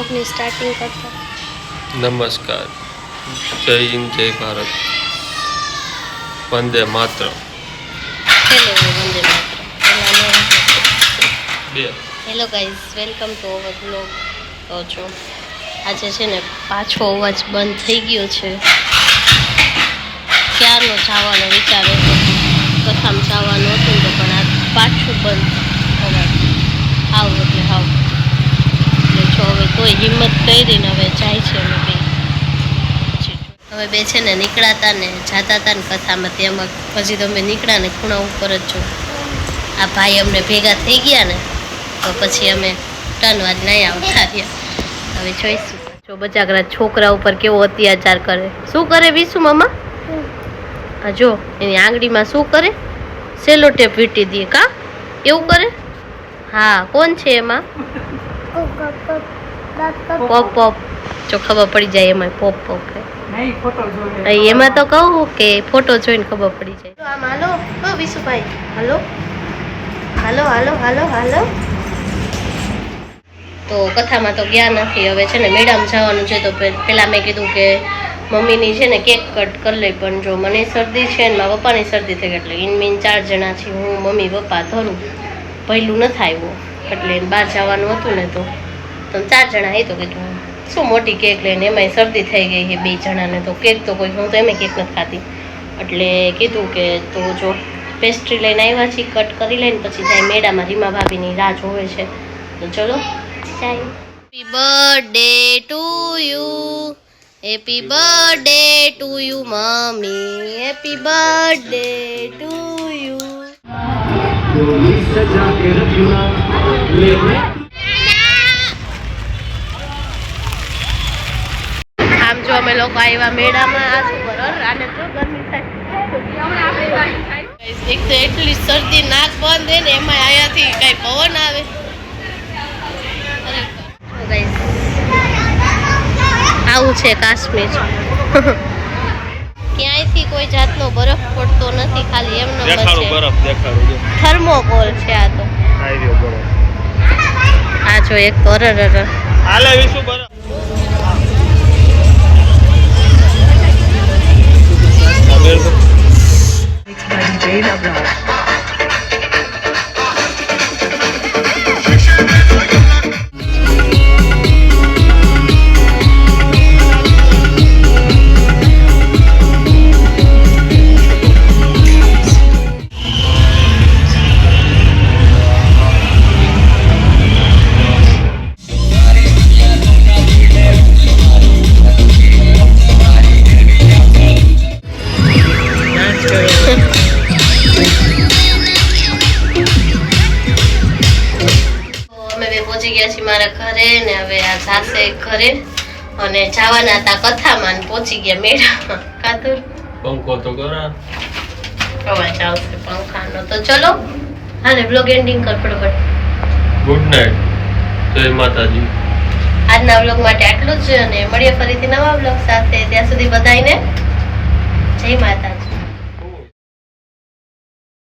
બ્લોગની સ્ટાર્ટિંગ કરતા. નમસ્કાર, જય હિન્દ, જય ભારત, વંદે માતરમ. Hello guys, welcome to our blog. તો જો આજે છે ને પાછો અવાજ બંધ થઈ ગયો છે. ક્યારનો જવાનો વિચાર હતો, કથામાં જવાનું હતું તો પણ આ પાછું બંધ અવાજ આવ એટલે હાવ. એટલે જો હવે તોય હિંમત કરીને હવે જાય છે અમે બે. હવે બે છે ને નીકળાતા ને જાતા હતા ને કથામાં, તેમાં હજી તો અમે નીકળ્યા ને ખૂણા ઉપર જ જો આ ભાઈ અમને ભેગા થઈ ગયા ને તો પછી અમે ટનવાર નહીં આવતા રહ્યા. હવે જોઈશું જો બચાકરા છોકરા ઉપર કેવો અત્યાચાર કરે. શું કરે વિશુ મામા? હા જો એની આંગળીમાં શું કરે, સેલો ટેપ વીટી દે. કા એવું કરે? હા કોણ છે એમાં? Pop pop. જો ખબર પડી જાય એમાં પોપ પોપ એમાં તો કહું કે ફોટો જોઈને ખબર પડી જાય. આમ હાલો ઓ વિશુભાઈ, હાલો હાલો હાલો હાલો હાલો. તો કથામાં તો ગયા નથી. હવે છે ને મેડમ જવાનું છે તો પહેલાં મેં કીધું કે મમ્મીની છે ને કેક કટ કરી લઈ, પણ જો મને શરદી છે ને મારા પપ્પાની શરદી થઈ ગઈ એટલે ઇનમીન 4 જણા છે, હું મમ્મી પપ્પા ધરું, પહેલું નથી આવ્યું એટલે બહાર જવાનું હતું ને તો 4 જણા એ તો કીધું શું મોટી કેક લઈને, એમાંય શરદી થઈ ગઈ છે 2 જણાને, તો કેક તો કોઈ હું તો એમાં કેક નથી ખાતી એટલે કીધું કે તો જો પેસ્ટ્રી લઈને આવ્યા છીએ, કટ કરી લઈને પછી જાય મેળામાં. રીમા ભાભીની રાહ જોવે છે તો ચલો જાય. Happy birthday to you, happy birthday to you mummy, happy birthday to you. આમ જો અમે લોકો આવ્યા મેળામાં. આ શું કરો આને તો ગરમી થાય. એક તો એટલી શરદી, નાક બંધ હે ને એમાં આયાથી કઈ પવન આવે. આવું છે કાશ્મીર. ક્યાંયથી કોઈ જાતનો બરફ પડતો નથી, ખાલી એમનો છે થર્મોકોલ છે. આ તો આ જો એક તો હાલે વિશું બરફ. પહોંચી ગયા છીએ મારા ઘરે ને હવે આ જાશે ઘરે અને જવાના હતા કથામાં ને પહોંચી ગયા મેળામાં. કાતુર પંખો તો કરા અવાજ આવશે પંખાનો. તો ચલો હાલે બ્લોગ એન્ડિંગ કર ફટાફટ. ગુડ નાઇટ, જય માતાજી. આજના બ્લોગ માટે આટલું જ અને મળીએ ફરીથી નવા બ્લોગ સાથે. ત્યાં સુધી બધાને જય માતાજી.